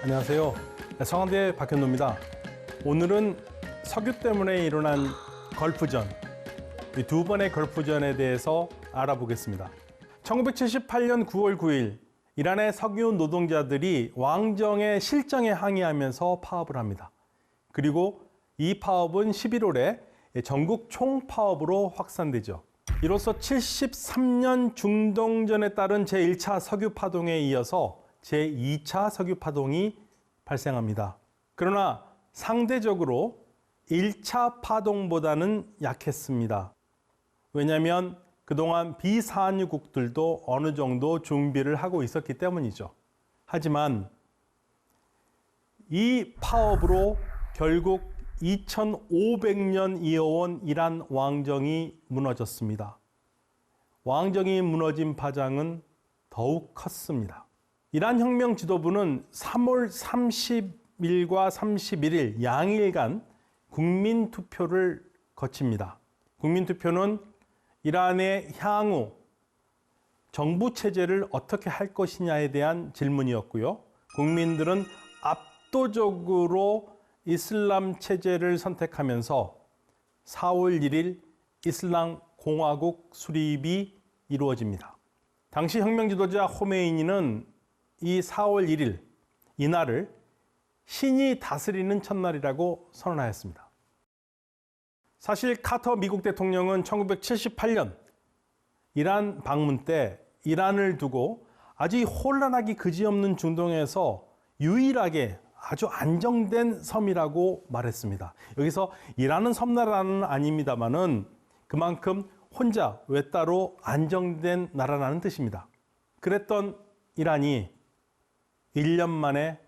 안녕하세요. 성한대 박현노입니다. 오늘은 석유 때문에 일어난 걸프전, 이 두 번의 걸프전에 대해서 알아보겠습니다. 1978년 9월 9일 이란의 석유 노동자들이 왕정의 실정에 항의하면서 파업을 합니다. 그리고 이 파업은 11월에 전국 총파업으로 확산되죠. 이로써 73년 중동전에 따른 제1차 석유 파동에 이어서 제2차 석유 파동이 발생합니다. 그러나 상대적으로 1차 파동보다는 약했습니다. 왜냐하면 그동안 비산유국들도 어느 정도 준비를 하고 있었기 때문이죠. 하지만 이 파업으로 결국 2500년 이어온 이란 왕정이 무너졌습니다. 왕정이 무너진 파장은 더욱 컸습니다. 이란 혁명 지도부는 3월 30일과 31일 양일간 국민투표를 거칩니다. 국민투표는 이란의 향후 정부 체제를 어떻게 할 것이냐에 대한 질문이었고요. 국민들은 압도적으로 이슬람 체제를 선택하면서 4월 1일 이슬람 공화국 수립이 이루어집니다. 당시 혁명 지도자 호메이니는 이 4월 1일, 이날을 신이 다스리는 첫날이라고 선언하였습니다. 사실 카터 미국 대통령은 1978년 이란 방문 때 이란을 두고 아주 혼란하기 그지없는 중동에서 유일하게 아주 안정된 섬이라고 말했습니다. 여기서 이란은 섬나라는 아닙니다만은 그만큼 혼자 외따로 안정된 나라라는 뜻입니다. 그랬던 이란이 1년 만에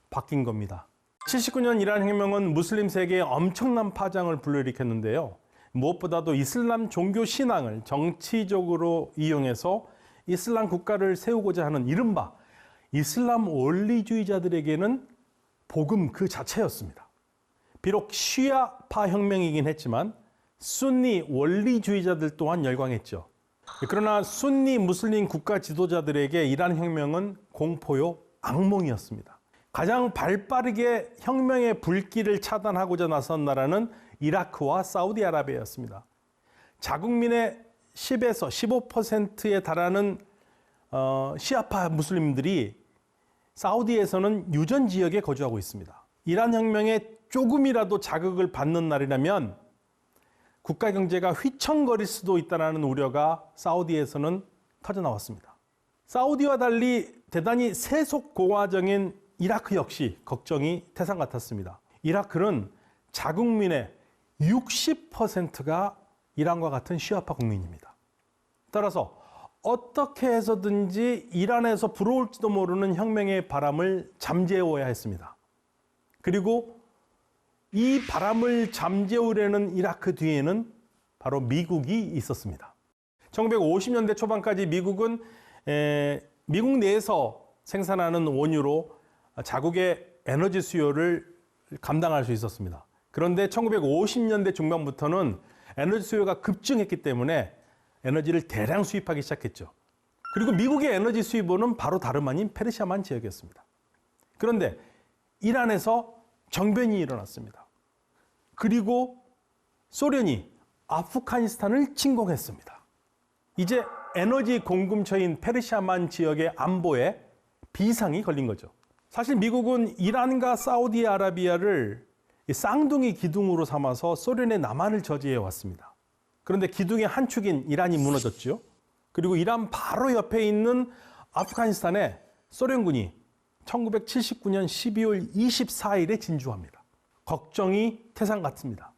바뀐 겁니다. 79년 이란 혁명은 무슬림 세계에 엄청난 파장을 불러일으켰는데요. 무엇보다도 이슬람 종교 신앙을 정치적으로 이용해서 이슬람 국가를 세우고자 하는 이른바 이슬람 원리주의자들에게는 복음 그 자체였습니다. 비록 시아파 혁명이긴 했지만 순니 원리주의자들 또한 열광했죠. 그러나 순니 무슬림 국가 지도자들에게 이란 혁명은 공포요 악몽이었습니다. 가장 발빠르게 혁명의 불길을 차단하고자 나선 나라는 이라크와 사우디아라비아였습니다. 자국민의 10에서 15%에 달하는 시아파 무슬림들이 사우디에서는 유전 지역에 거주하고 있습니다. 이란 혁명에 조금이라도 자극을 받는 날이라면 국가 경제가 휘청거릴 수도 있다는 우려가 사우디에서는 터져나왔습니다. 사우디와 달리 대단히 세속공화정인 이라크 역시 걱정이 태산 같았습니다. 이라크는 자국민의 60%가 이란과 같은 시아파 국민입니다. 따라서 어떻게 해서든지 이란에서 불어올지도 모르는 혁명의 바람을 잠재워야 했습니다. 그리고 이 바람을 잠재우려는 이라크 뒤에는 바로 미국이 있었습니다. 1950년대 초반까지 미국은 미국 내에서 생산하는 원유로 자국의 에너지 수요를 감당할 수 있었습니다. 그런데 1950년대 중반부터는 에너지 수요가 급증했기 때문에 에너지를 대량 수입하기 시작했죠. 그리고 미국의 에너지 수입원은 바로 다름 아닌 페르시아만 지역이었습니다. 그런데 이란에서 정변이 일어났습니다. 그리고 소련이 아프가니스탄을 침공했습니다. 이제 에너지 공급처인 페르시아만 지역의 안보에 비상이 걸린 거죠. 사실 미국은 이란과 사우디아라비아를 쌍둥이 기둥으로 삼아서 소련의 남한을 저지해 왔습니다. 그런데 기둥의 한 축인 이란이 무너졌죠. 그리고 이란 바로 옆에 있는 아프가니스탄에 소련군이 1979년 12월 24일에 진주합니다. 걱정이 태산 같습니다.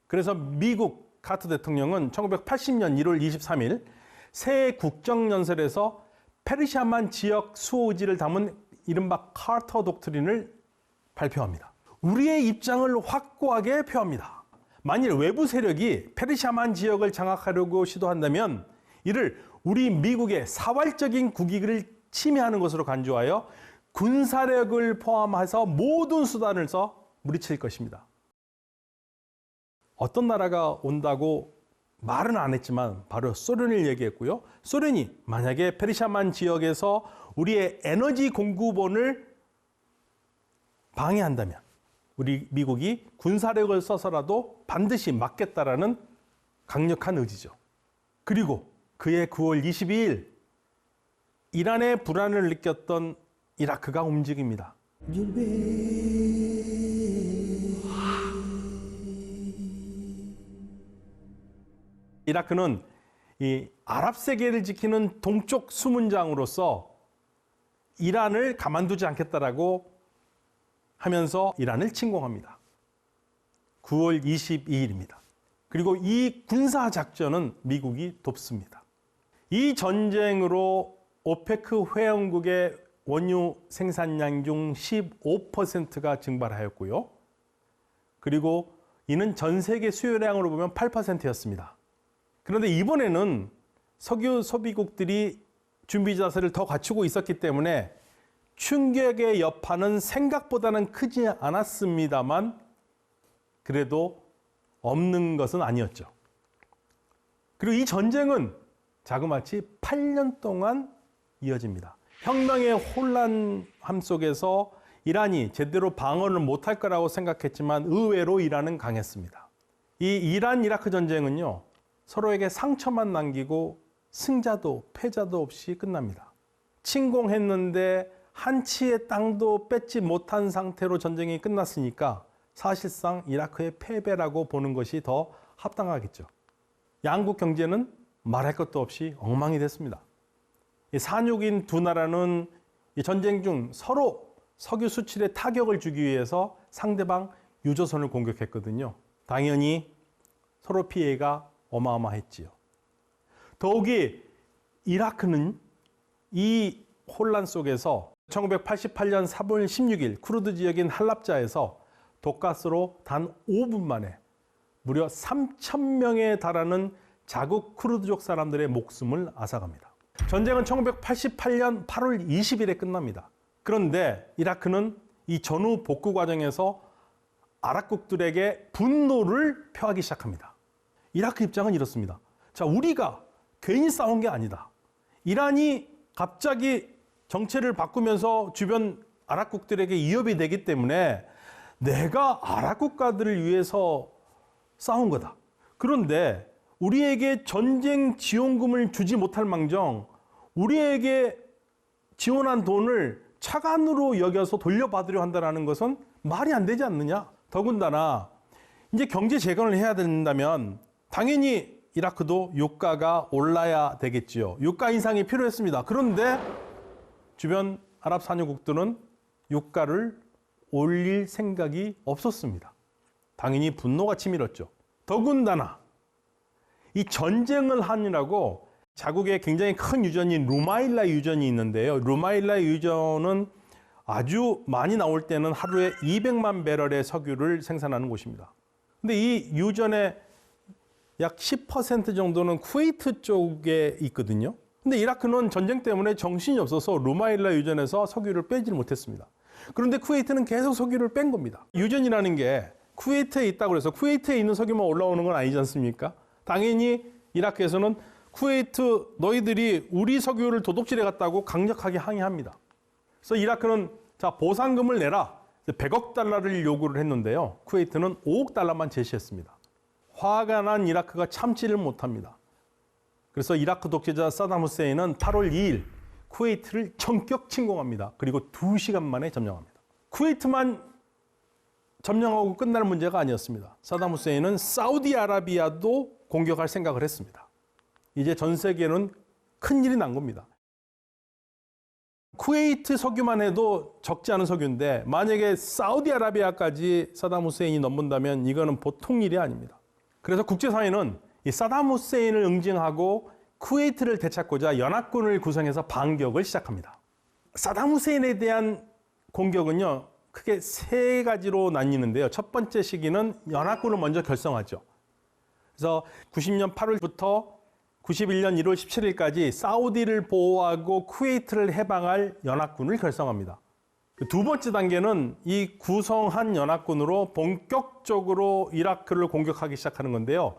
그래서 미국 카터 대통령은 1980년 1월 23일 새 국정연설에서 페르시아만 지역 수호지를 담은 이른바 카터 독트린을 발표합니다. 우리의 입장을 확고하게 표합니다. 만일 외부 세력이 페르시아만 지역을 장악하려고 시도한다면 이를 우리 미국의 사활적인 국익을 침해하는 것으로 간주하여 군사력을 포함해서 모든 수단을 써 물리칠 것입니다. 어떤 나라가 온다고 말은 안 했지만 바로 소련을 얘기했고요. 소련이 만약에 페르시아만 지역에서 우리의 에너지 공급원을 방해한다면 우리 미국이 군사력을 써서라도 반드시 막겠다라는 강력한 의지죠. 그리고 그해 9월 22일 이란의 불안을 느꼈던 이라크가 움직입니다. 이라크는 이 아랍 세계를 지키는 동쪽 수문장으로서 이란을 가만두지 않겠다라고 하면서 이란을 침공합니다. 9월 22일입니다. 그리고 이 군사 작전은 미국이 돕습니다. 이 전쟁으로 오페크 회원국의 원유 생산량 중 15%가 증발하였고요. 그리고 이는 전 세계 수요량으로 보면 8%였습니다. 그런데 이번에는 석유 소비국들이 준비 자세를 더 갖추고 있었기 때문에 충격의 여파는 생각보다는 크지 않았습니다만 그래도 없는 것은 아니었죠. 그리고 이 전쟁은 자그마치 8년 동안 이어집니다. 혁명의 혼란함 속에서 이란이 제대로 방어를 못할 거라고 생각했지만 의외로 이란은 강했습니다. 이 이란 이라크 전쟁은요, 서로에게 상처만 남기고 승자도 패자도 없이 끝납니다. 침공했는데 한 치의 땅도 뺏지 못한 상태로 전쟁이 끝났으니까 사실상 이라크의 패배라고 보는 것이 더 합당하겠죠. 양국 경제는 말할 것도 없이 엉망이 됐습니다. 산육인 두 나라는 이 전쟁 중 서로 석유 수출에 타격을 주기 위해서 상대방 유조선을 공격했거든요. 당연히 서로 피해가 어마어마했지요. 더욱이 이라크는 이 혼란 속에서 1988년 3월 16일 쿠르드 지역인 할랍자에서 독가스로 단 5분 만에 무려 3,000명에 달하는 자국 쿠르드족 사람들의 목숨을 앗아갑니다. 전쟁은 1988년 8월 20일에 끝납니다. 그런데 이라크는 이 전후 복구 과정에서 아랍국들에게 분노를 표하기 시작합니다. 이라크 입장은 이렇습니다. 자, 우리가 괜히 싸운 게 아니다. 이란이 갑자기 정체를 바꾸면서 주변 아랍국들에게 위협이 되기 때문에 내가 아랍 국가들을 위해서 싸운 거다. 그런데 우리에게 전쟁 지원금을 주지 못할 망정 우리에게 지원한 돈을 차관으로 여겨서 돌려받으려 한다는 것은 말이 안 되지 않느냐. 더군다나 이제 경제 재건을 해야 된다면 당연히 이라크도 유가가 올라야 되겠지요. 유가 인상이 필요했습니다. 그런데 주변 아랍 산유국들은 유가를 올릴 생각이 없었습니다. 당연히 분노가 치밀었죠. 더군다나 이 전쟁을 하느라고 자국에 굉장히 큰 유전인 루마일라 유전이 있는데요. 루마일라 유전은 아주 많이 나올 때는 하루에 200만 배럴의 석유를 생산하는 곳입니다. 근데 이 유전의 약 10% 정도는 쿠웨이트 쪽에 있거든요. 근데 이라크는 전쟁 때문에 정신이 없어서 루마일라 유전에서 석유를 빼지 못했습니다. 그런데 쿠웨이트는 계속 석유를 뺀 겁니다. 유전이라는 게 쿠웨이트에 있다고 해서 쿠웨이트에 있는 석유만 올라오는 건 아니지 않습니까? 당연히 이라크에서는 쿠웨이트 너희들이 우리 석유를 도둑질해 갔다고 강력하게 항의합니다. 그래서 이라크는 자 보상금을 내라 100억 달러를 요구를 했는데요. 쿠웨이트는 5억 달러만 제시했습니다. 화가 난 이라크가 참지를 못합니다. 그래서 이라크 독재자 사담 후세인은 8월 2일 쿠웨이트를 전격 침공합니다. 그리고 2시간 만에 점령합니다. 쿠웨이트만 점령하고 끝날 문제가 아니었습니다. 사담 후세인은 사우디아라비아도 공격할 생각을 했습니다. 이제 전 세계는 큰일이 난 겁니다. 쿠웨이트 석유만 해도 적지 않은 석유인데 만약에 사우디아라비아까지 사담 후세인이 넘본다면 이거는 보통 일이 아닙니다. 그래서 국제사회는 이 사담 후세인을 응징하고 쿠웨이트를 되찾고자 연합군을 구성해서 반격을 시작합니다. 사담 후세인에 대한 공격은요, 크게 세 가지로 나뉘는데요. 첫 번째 시기는 연합군을 먼저 결성하죠. 그래서 90년 8월부터 91년 1월 17일까지 사우디를 보호하고 쿠웨이트를 해방할 연합군을 결성합니다. 두 번째 단계는 이 구성한 연합군으로 본격적으로 이라크를 공격하기 시작하는 건데요.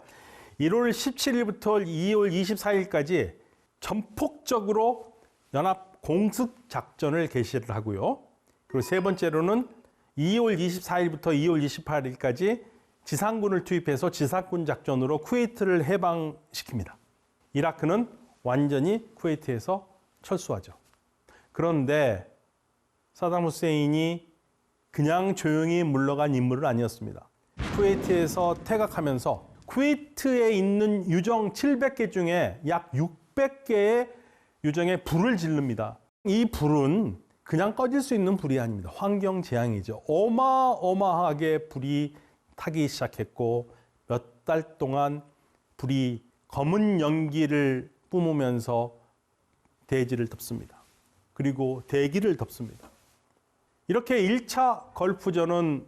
1월 17일부터 2월 24일까지 전폭적으로 연합 공습 작전을 개시를 하고요. 그리고 세 번째로는 2월 24일부터 2월 28일까지 지상군을 투입해서 지상군 작전으로 쿠웨이트를 해방시킵니다. 이라크는 완전히 쿠웨이트에서 철수하죠. 그런데 사담 후세인이 그냥 조용히 물러간 인물은 아니었습니다. 쿠웨이트에서 퇴각하면서 쿠웨이트에 있는 유정 700개 중에 약 600개의 유정에 불을 지릅니다. 이 불은 그냥 꺼질 수 있는 불이 아닙니다. 환경 재앙이죠. 어마어마하게 불이 타기 시작했고 몇 달 동안 불이 검은 연기를 뿜으면서 대지를 덮습니다. 그리고 대기를 덮습니다. 이렇게 1차 걸프전은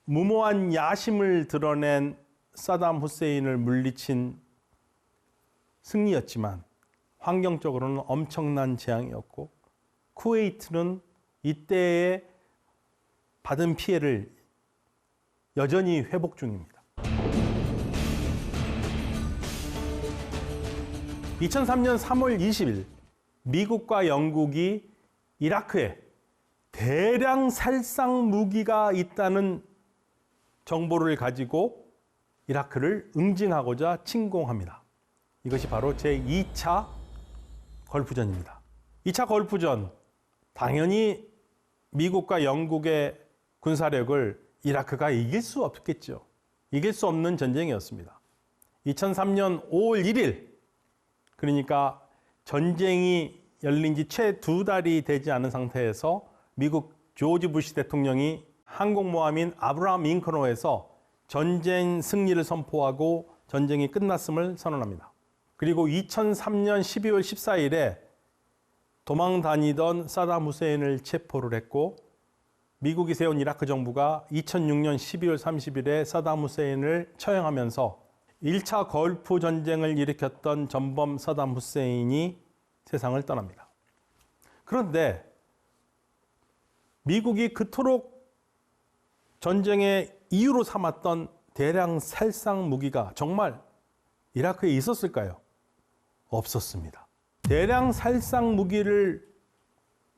무모한 야심을 드러낸 사담 후세인을 물리친 승리였지만 환경적으로는 엄청난 재앙이었고 쿠웨이트는 이때에 받은 피해를 여전히 회복 중입니다. 2003년 3월 20일 미국과 영국이 이라크에 대량 살상 무기가 있다는 정보를 가지고 이라크를 응징하고자 침공합니다. 이것이 바로 제2차 걸프전입니다. 2차 걸프전, 당연히 미국과 영국의 군사력을 이라크가 이길 수 없겠죠. 이길 수 없는 전쟁이었습니다. 2003년 5월 1일, 그러니까 전쟁이 열린 지 채 2달이 되지 않은 상태에서 미국 조지 부시 대통령이 항공모함인 아브라함 링컨호에서 전쟁 승리를 선포하고 전쟁이 끝났음을 선언합니다. 그리고 2003년 12월 14일에 도망 다니던 사담 후세인을 체포를 했고 미국이 세운 이라크 정부가 2006년 12월 30일에 사담 후세인을 처형하면서 1차 걸프 전쟁을 일으켰던 전범 사담 후세인이 세상을 떠납니다. 그런데 미국이 그토록 전쟁의 이유로 삼았던 대량 살상 무기가 정말 이라크에 있었을까요? 없었습니다. 대량 살상 무기를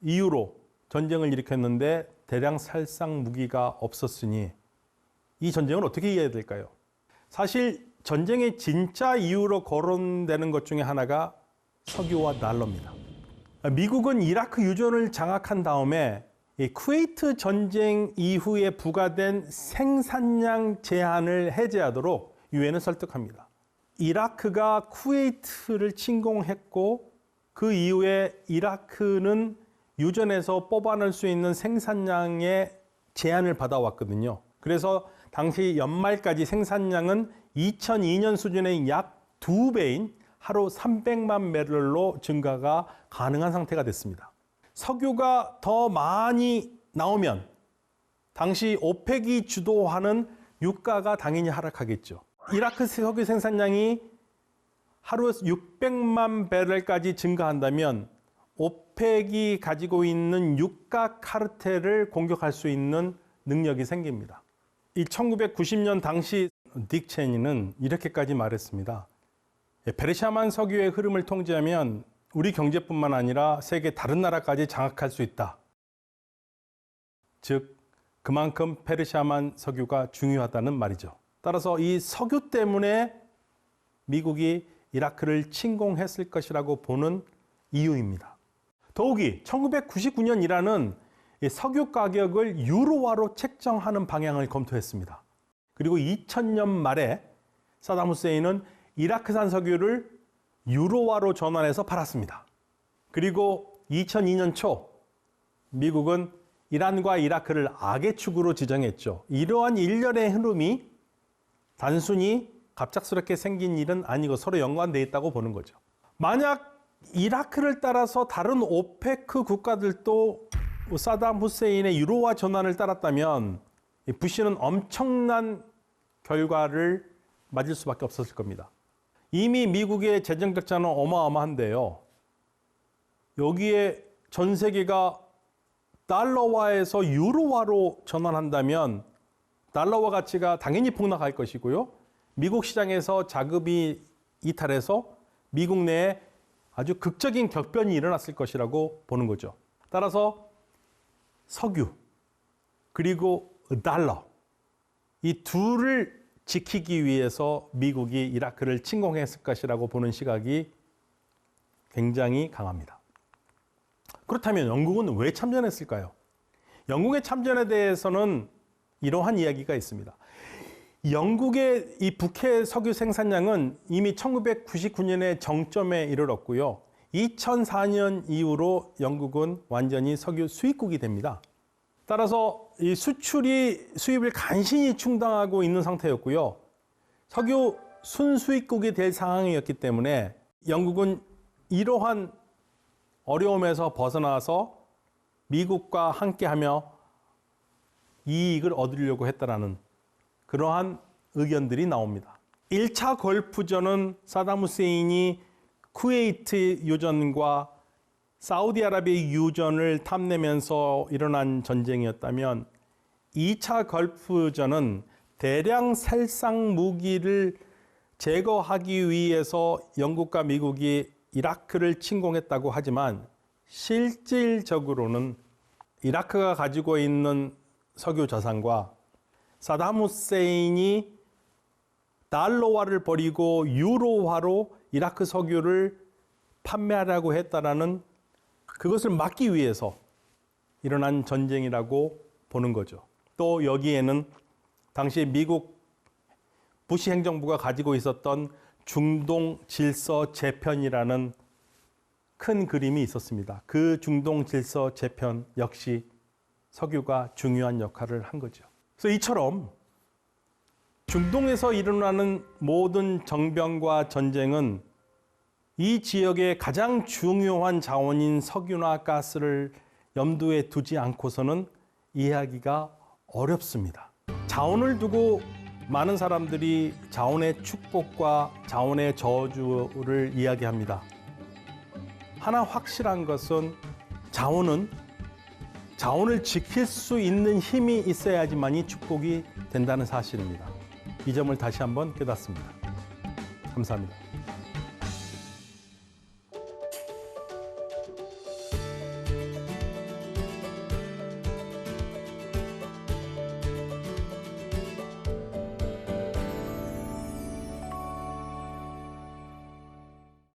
이유로 전쟁을 일으켰는데 대량 살상 무기가 없었으니 이 전쟁을 어떻게 이해해야 될까요? 사실 전쟁의 진짜 이유로 거론되는 것 중에 하나가 석유와 난로입니다. 미국은 이라크 유전을 장악한 다음에 쿠웨이트 전쟁 이후에 부과된 생산량 제한을 해제하도록 유엔을 설득합니다. 이라크가 쿠웨이트를 침공했고 그 이후에 이라크는 유전에서 뽑아낼 수 있는 생산량의 제한을 받아왔거든요. 그래서 당시 연말까지 생산량은 2002년 수준의 약 2배인 하루 300만 배럴로 증가가 가능한 상태가 됐습니다. 석유가 더 많이 나오면 당시 오펙이 주도하는 유가가 당연히 하락하겠죠. 이라크 석유 생산량이 하루 600만 배럴까지 증가한다면 오펙이 가지고 있는 유가 카르텔을 공격할 수 있는 능력이 생깁니다. 이 1990년 당시 딕 체니는 이렇게까지 말했습니다. 페르시아만 석유의 흐름을 통제하면 우리 경제뿐만 아니라 세계 다른 나라까지 장악할 수 있다. 즉 그만큼 페르시아만 석유가 중요하다는 말이죠. 따라서 이 석유 때문에 미국이 이라크를 침공했을 것이라고 보는 이유입니다. 더욱이 1999년 이란은 석유 가격을 유로화로 책정하는 방향을 검토했습니다. 그리고 2000년 말에 사담 후세인은 이라크산 석유를 유로화로 전환해서 팔았습니다. 그리고 2002년 초 미국은 이란과 이라크를 악의 축으로 지정했죠. 이러한 일련의 흐름이 단순히 갑작스럽게 생긴 일은 아니고 서로 연관되어 있다고 보는 거죠. 만약 이라크를 따라서 다른 오페크 국가들도 사담 후세인의 유로화 전환을 따랐다면 부시는 엄청난 결과를 맞을 수밖에 없었을 겁니다. 이미 미국의 재정 적자는 어마어마한데요. 여기에 전 세계가 달러화에서 유로화로 전환한다면 달러화 가치가 당연히 폭락할 것이고요. 미국 시장에서 자금이 이탈해서 미국 내에 아주 극적인 격변이 일어났을 것이라고 보는 거죠. 따라서 석유 그리고 달러 이 둘을 지키기 위해서 미국이 이라크를 침공했을 것이라고 보는 시각이 굉장히 강합니다. 그렇다면 영국은 왜 참전했을까요? 영국의 참전에 대해서는 이러한 이야기가 있습니다. 영국의 이 북해 석유 생산량은 이미 1999년에 정점에 이르렀고요. 2004년 이후로 영국은 완전히 석유 수입국이 됩니다. 따라서 이 수입을 간신히 충당하고 있는 상태였고요. 석유 순수입국이 될 상황이었기 때문에 영국은 이러한 어려움에서 벗어나서 미국과 함께하며 이익을 얻으려고 했다라는 그러한 의견들이 나옵니다. 1차 걸프전은 사담 후세인이 쿠웨이트 유전과 사우디아라비아 유전을 탐내면서 일어난 전쟁이었다면 2차 걸프전은 대량 살상 무기를 제거하기 위해서 영국과 미국이 이라크를 침공했다고 하지만 실질적으로는 이라크가 가지고 있는 석유 자산과 사담 후세인이 달러화를 버리고 유로화로 이라크 석유를 판매하려고 했다라는 그것을 막기 위해서 일어난 전쟁이라고 보는 거죠. 또 여기에는 당시 미국 부시 행정부가 가지고 있었던 중동 질서 재편이라는 큰 그림이 있었습니다. 그 중동 질서 재편 역시 석유가 중요한 역할을 한 거죠. 그래서 이처럼 중동에서 일어나는 모든 정병과 전쟁은 이 지역의 가장 중요한 자원인 석유나 가스를 염두에 두지 않고서는 이해하기가 어렵습니다. 자원을 두고 많은 사람들이 자원의 축복과 자원의 저주를 이야기합니다. 하나 확실한 것은 자원을 지킬 수 있는 힘이 있어야지만이 축복이 된다는 사실입니다. 이 점을 다시 한번 깨닫습니다. 감사합니다.